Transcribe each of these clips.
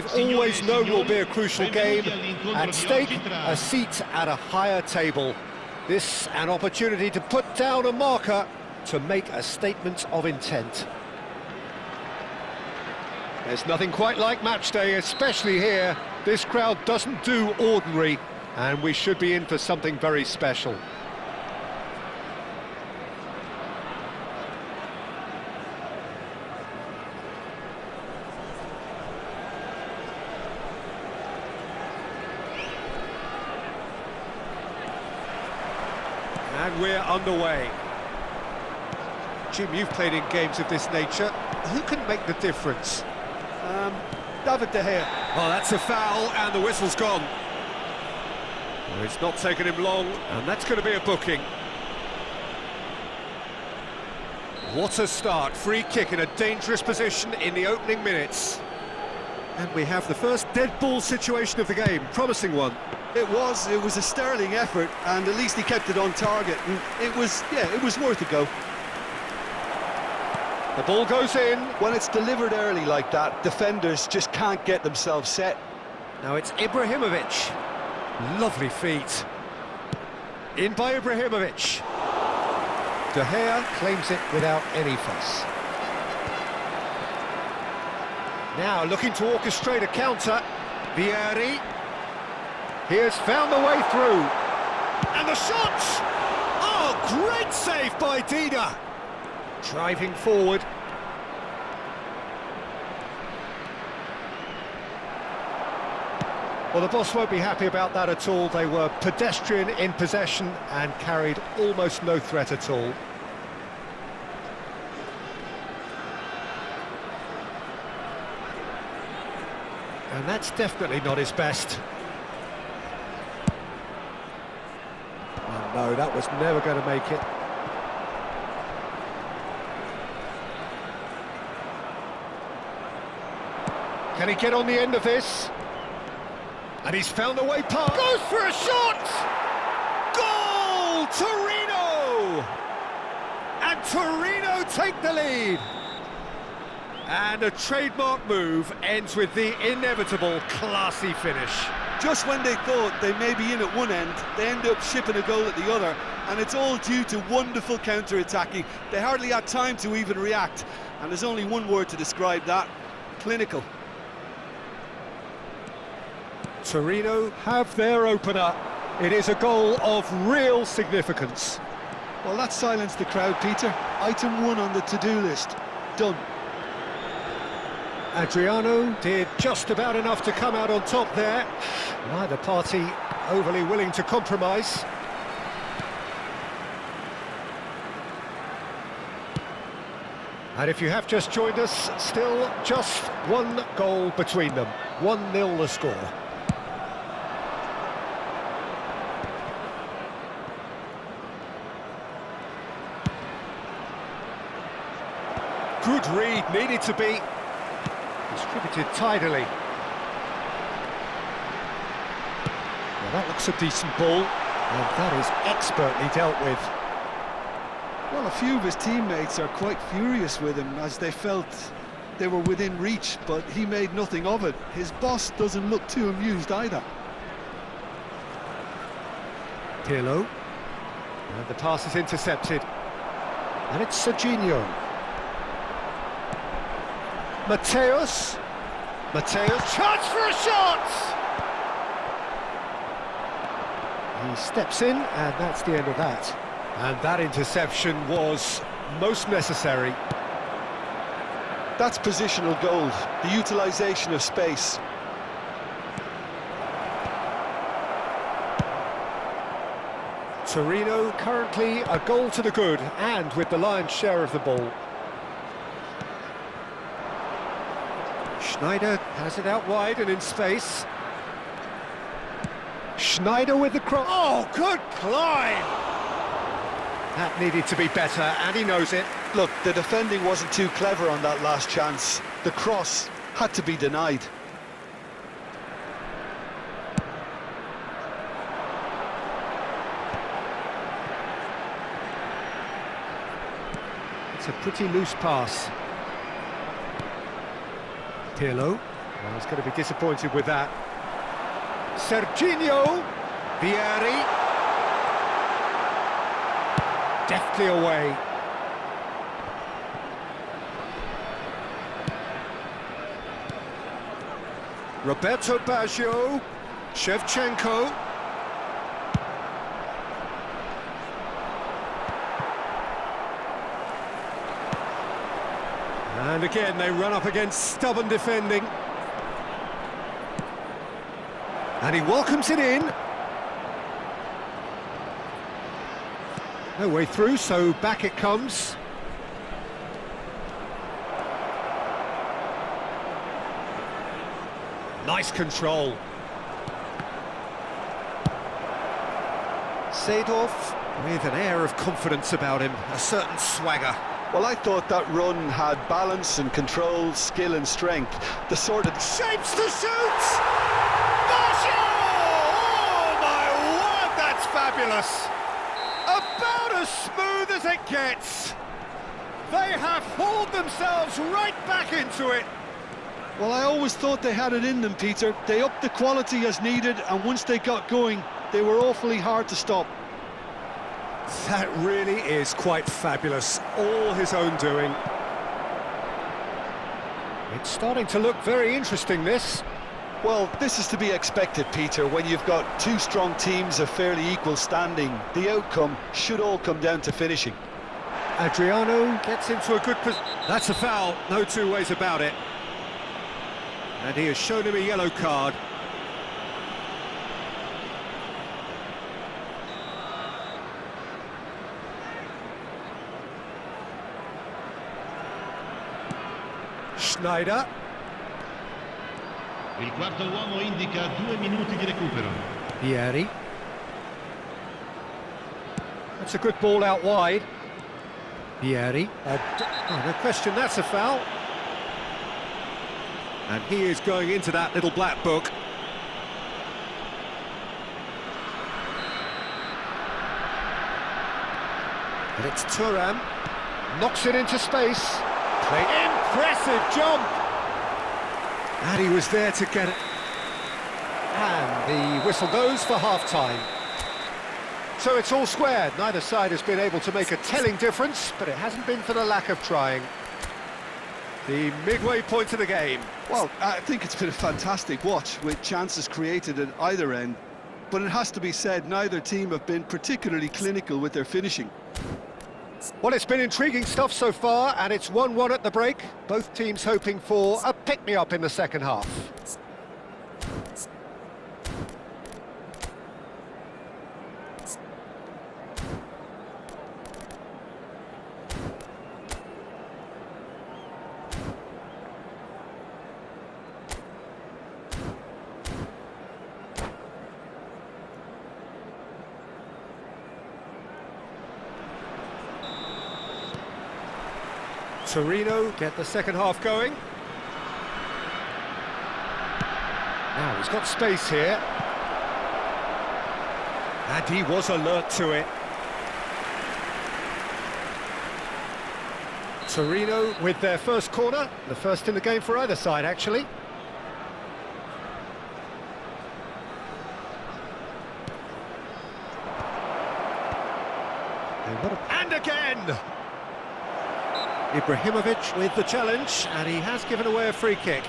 we've always known will be a crucial game. At stake, a seat at a higher table. This an opportunity to put down a marker to make a statement of intent. There's nothing quite like match day, especially here. This crowd doesn't do ordinary, and we should be in for something very special. And we're underway. Jim, you've played in games of this nature. Who can make the difference? David De Gea. Oh, that's a foul, and the whistle's gone. Well, it's not taken him long, and that's going to be a booking. What a start. Free kick in a dangerous position in the opening minutes. And we have the first dead ball situation of the game. Promising one. It was a sterling effort, and at least he kept it on target. And it was worth a go. The ball goes in. When it's delivered early like that, defenders just can't get themselves set. Now it's Ibrahimovic. Lovely feet. In by Ibrahimovic. De Gea claims it without any fuss. Now looking to orchestrate a counter. Vieri. He has found the way through. And the shot! Oh, great save by Dida. Driving forward. Well, the boss won't be happy about that at all. They were pedestrian in possession and carried almost no threat at all. And that's definitely not his best. Oh no, that was never going to make it. Can he get on the end of this? And he's found a way past. Goes for a shot! Goal! Torino! And Torino take the lead. And a trademark move ends with the inevitable classy finish. Just when they thought they may be in at one end, they end up shipping a goal at the other, and it's all due to wonderful counter-attacking. They hardly had time to even react, and there's only one word to describe that: clinical. Torino have their opener. It is a goal of real significance. Well, that silenced the crowd, Peter. Item 1 on the to-do list. Done. Adriano did just about enough to come out on top there. Neither party overly willing to compromise. And if you have just joined us, still just one goal between them. 1-0 the score. Good read, needed to be distributed tidily. Well, that looks a decent ball, and that is expertly dealt with. Well, a few of his teammates are quite furious with him, as they felt they were within reach, but he made nothing of it. His boss doesn't look too amused either. Pirlo, and the pass is intercepted, and it's Serginho. Mateus, chance for a shot! He steps in, and that's the end of that. And that interception was most necessary. That's positional goal, the utilisation of space. Torino currently a goal to the good, and with the lion's share of the ball. Schneider has it out wide and in space. Schneider with the cross. Oh, good climb! That needed to be better, and he knows it. Look, the defending wasn't too clever on that last chance. The cross had to be denied. It's a pretty loose pass. Pirlo. Well, he's going to be disappointed with that. Serginho, Vieri, deftly away. Roberto Baggio, Shevchenko. And again, they run up against stubborn defending. And he welcomes it in. No way through, so back it comes. Nice control. Seedorf with an air of confidence about him, a certain swagger. Well, I thought that run had balance and control, skill and strength. The sort of Shapes to shoot! Baggio! Oh my word, that's fabulous! About as smooth as it gets. They have hauled themselves right back into it. Well, I always thought they had it in them, Peter. They upped the quality as needed, and once they got going, they were awfully hard to stop. That really is quite fabulous, all his own doing. It's starting to look very interesting, this. Well, this is to be expected, Peter, when you've got two strong teams of fairly equal standing. The outcome should all come down to finishing. Adriano gets into a good position. That's a foul, no two ways about it. And he has shown him a yellow card. Schneider. Il quarto uomo indica 2 minuti di recupero. Vieri. That's a good ball out wide. Vieri. No question, that's a foul. And he is going into that little black book. And it's Thuram. Knocks it into space. Impressive jump! And he was there to get it. And the whistle goes for half-time. So it's all squared. Neither side has been able to make a telling difference, but it hasn't been for the lack of trying. The midway point of the game. Well, I think it's been a fantastic watch, with chances created at either end. But it has to be said, neither team have been particularly clinical with their finishing. Well, it's been intriguing stuff so far, and it's 1-1 at the break. Both teams hoping for a pick-me-up in the second half. Torino get the second half going. Now he's got space here. And he was alert to it. Torino with their first corner, the first in the game for either side, actually. And again! Ibrahimovic with the challenge, and he has given away a free kick.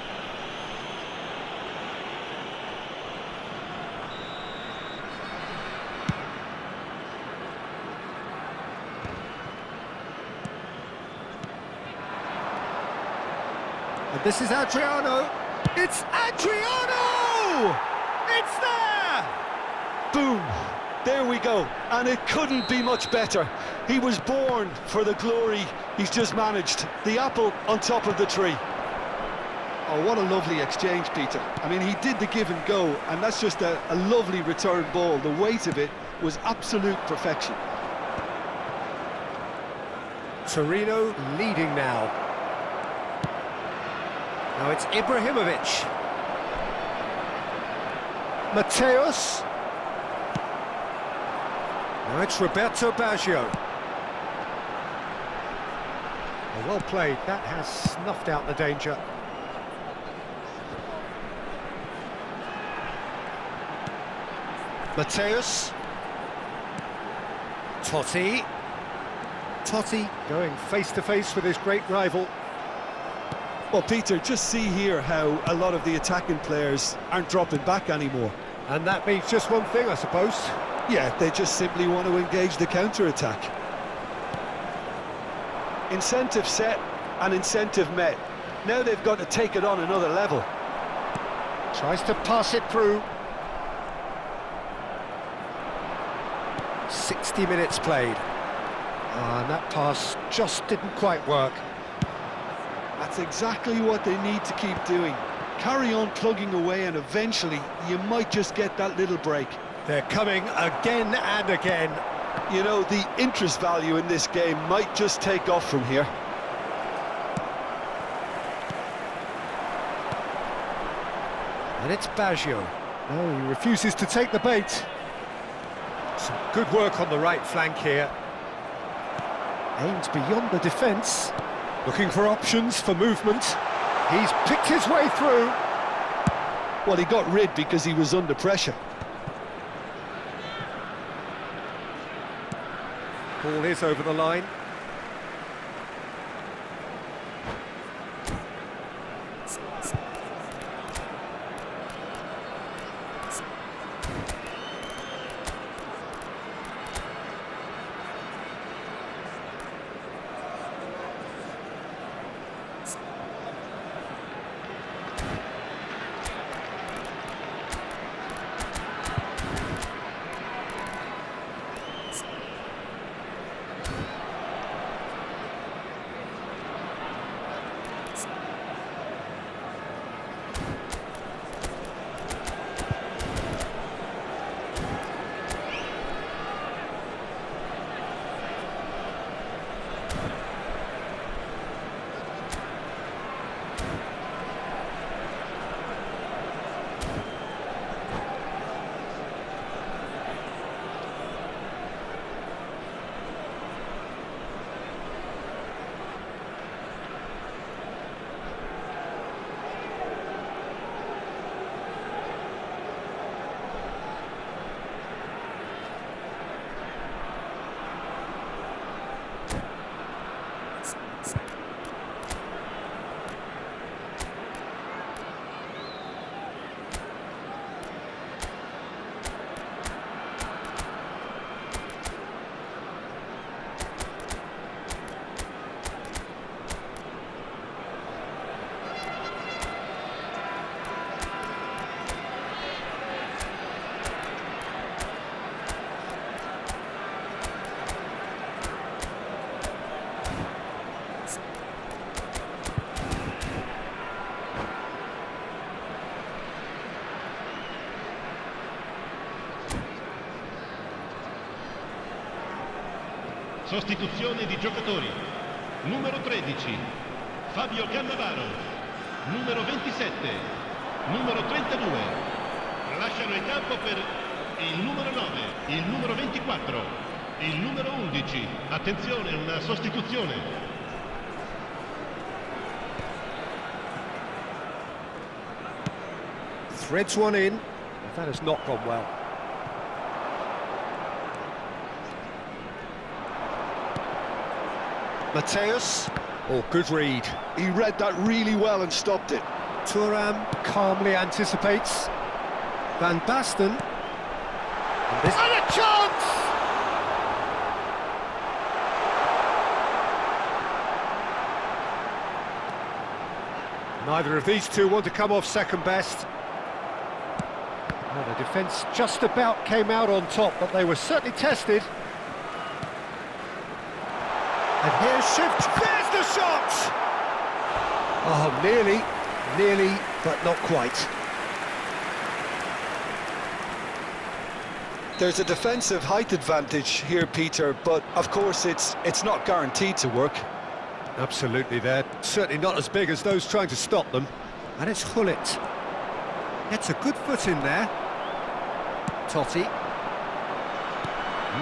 And this is Adriano. It's Adriano! It's there! Boom! There we go, and it couldn't be much better. He was born for the glory he's just managed. The apple on top of the tree. Oh, what a lovely exchange, Peter. I mean, he did the give and go, and that's just a lovely return ball. The weight of it was absolute perfection. Torino leading now. Now it's Ibrahimovic. Mateus. Now it's Roberto Baggio. Well played, that has snuffed out the danger. Mateus. Totti. Totti going face-to-face with his great rival. Well, Peter, just see here how a lot of the attacking players aren't dropping back anymore. And that means just one thing, I suppose. Yeah, they just simply want to engage the counter-attack. Incentive set and incentive met. Now they've got to take it on another level. Tries to pass it through. 60 minutes played. And that pass just didn't quite work. That's exactly what they need to keep doing. Carry on plugging away and eventually you might just get that little break. They're coming again and again. You know, the interest value in this game might just take off from here. And it's Baggio. No, he refuses to take the bait. Some good work on the right flank here. Aims beyond the defence. Looking for options for movement. He's picked his way through. Well, he got rid because he was under pressure. Ball is over the line. Sostituzione di giocatori. Numero 13, Fabio Cannavaro. Numero 27, numero 32. Lasciano il campo per il numero 9, il numero 24, il numero 11. Attenzione, una sostituzione. Threads one in. That has not gone well. Mateus. Oh, good read. He read that really well and stopped it. Thuram calmly anticipates. Van Basten. And a chance! Neither of these two want to come off second best. Well, the defence just about came out on top, but they were certainly tested. And here's Shift. There's the shot! Oh, nearly, but not quite. There's a defensive height advantage here, Peter, but of course it's not guaranteed to work. Absolutely, they're certainly not as big as those trying to stop them. And it's Hullet. Gets a good foot in there. Totti.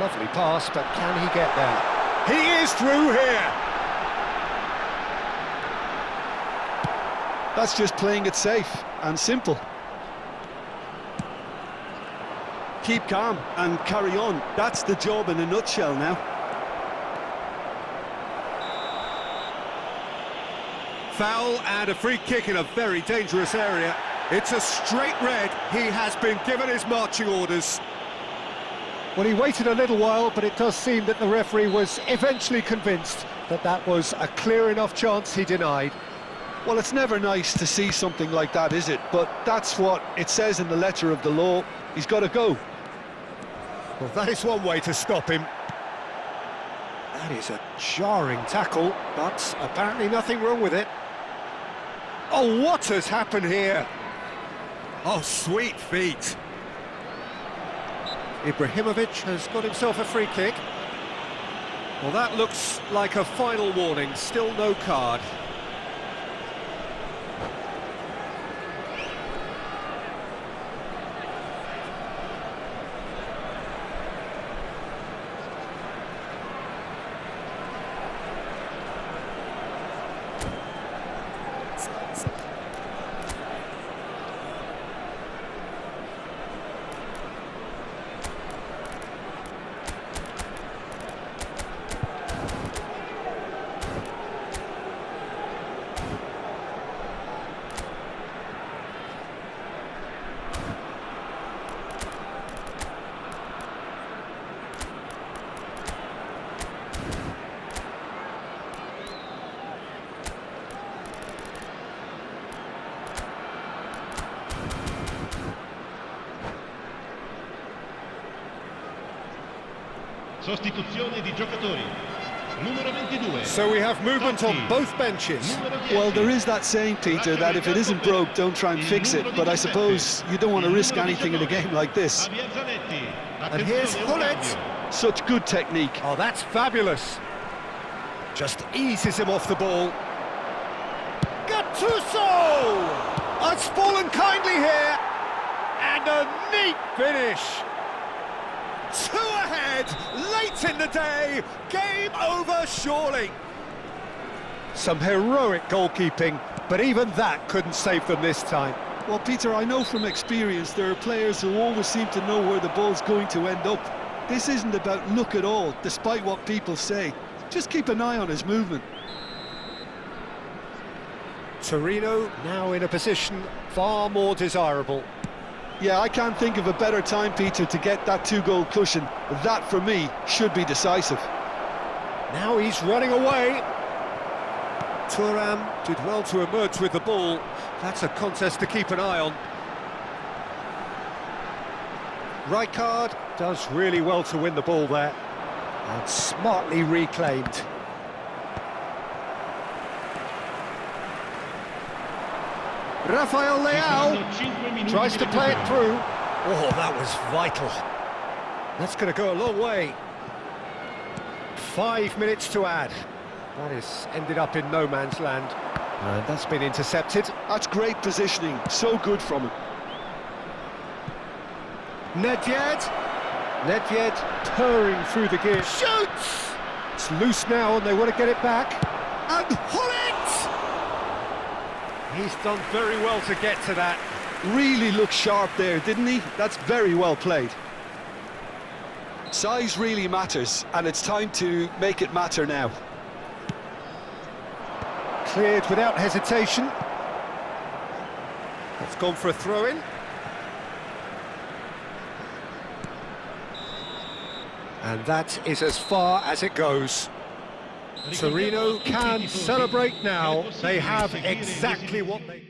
Lovely pass, but can he get there? He is through here! That's just playing it safe and simple. keep calm and carry on. That's the job in a nutshell now. Foul and a free kick in a very dangerous area. It's a straight red. He has been given his marching orders. Well, he waited a little while, but it does seem that the referee was eventually convinced that that was a clear enough chance he denied. Well, it's never nice to see something like that, is it? But that's what it says in the letter of the law. He's got to go. Well, that is one way to stop him. That is a jarring tackle, but apparently nothing wrong with it. Oh, what has happened here? Oh, sweet feet. Ibrahimovic has got himself a free kick. Well, that looks like a final warning, still no card. Sostituzione di giocatori. Numero 22. So we have movement on both benches. Well, there is that saying, Peter, that if it isn't broke, don't try and fix it. But I suppose you don't want to risk anything in a game like this. And here's Hullet. Such good technique. Oh, that's fabulous. Just eases him off the ball. Gattuso! Has fallen kindly here. And a neat finish. 2 ahead, late in the day, game over surely. Some heroic goalkeeping, but even that couldn't save them this time. Well, Peter, I know from experience there are players who always seem to know where the ball's going to end up. This isn't about luck at all, despite what people say. Just keep an eye on his movement. Torino now in a position far more desirable. Yeah, I can't think of a better time, Peter, to get that 2-goal cushion. That, for me, should be decisive. Now he's running away. Thuram did well to emerge with the ball. That's a contest to keep an eye on. Rijkaard does really well to win the ball there. And smartly reclaimed. Rafael Leao tries to play it through. Oh, that was vital. That's going to go a long way. 5 minutes to add. That has ended up in no man's land. And that's been intercepted. That's great positioning. So good from him. Nedved purring through the gear. Shoots! It's loose now and they want to get it back. And Hullet! He's done very well to get to that. Really looked sharp there, didn't he? That's very well played. Size really matters, and it's time to make it matter now. Cleared without hesitation. It's gone for a throw-in. And that is as far as it goes. Torino can celebrate now. They have exactly what they...